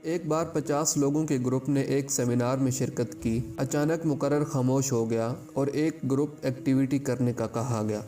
ایک بار 50 لوگوں کے گروپ نے ایک سیمینار میں شرکت کی۔ اچانک مقرر خاموش ہو گیا اور ایک گروپ ایکٹیویٹی کرنے کا کہا گیا۔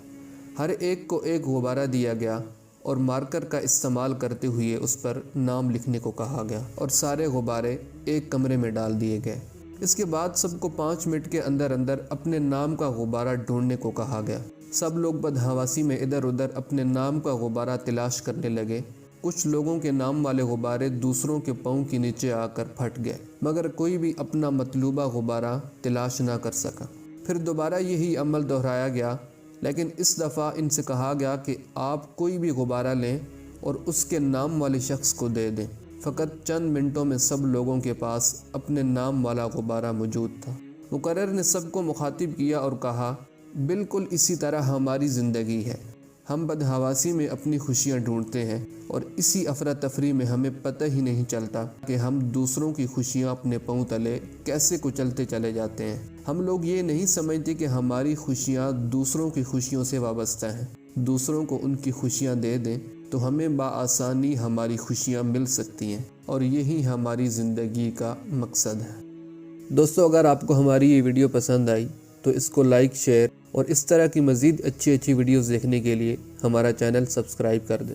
ہر ایک کو ایک غبارہ دیا گیا اور مارکر کا استعمال کرتے ہوئے اس پر نام لکھنے کو کہا گیا اور سارے غبارے ایک کمرے میں ڈال دیے گئے۔ اس کے بعد سب کو 5 منٹ کے اندر اپنے نام کا غبارہ ڈھونڈنے کو کہا گیا۔ سب لوگ بدحواسی میں ادھر ادھر اپنے نام کا غبارہ تلاش کرنے لگے۔ کچھ لوگوں کے نام والے غبارے دوسروں کے پاؤں کے نیچے آ کر پھٹ گئے، مگر کوئی بھی اپنا مطلوبہ غبارہ تلاش نہ کر سکا۔ پھر دوبارہ یہی عمل دہرایا گیا، لیکن اس دفعہ ان سے کہا گیا کہ آپ کوئی بھی غبارہ لیں اور اس کے نام والے شخص کو دے دیں۔ فقط چند منٹوں میں سب لوگوں کے پاس اپنے نام والا غبارہ موجود تھا۔ مقرر نے سب کو مخاطب کیا اور کہا، بالکل اسی طرح ہماری زندگی ہے۔ ہم بدحواسی میں اپنی خوشیاں ڈھونڈتے ہیں اور اسی افراتفری میں ہمیں پتہ ہی نہیں چلتا کہ ہم دوسروں کی خوشیاں اپنے پاؤں تلے کیسے کچلتے چلے جاتے ہیں۔ ہم لوگ یہ نہیں سمجھتے کہ ہماری خوشیاں دوسروں کی خوشیوں سے وابستہ ہیں۔ دوسروں کو ان کی خوشیاں دے دیں تو ہمیں بآسانی ہماری خوشیاں مل سکتی ہیں، اور یہی ہماری زندگی کا مقصد ہے۔ دوستو، اگر آپ کو ہماری یہ ویڈیو پسند آئی تو اس کو لائک، شیئر اور اس طرح کی مزید اچھی ویڈیوز دیکھنے کے لیے ہمارا چینل سبسکرائب کر دیں۔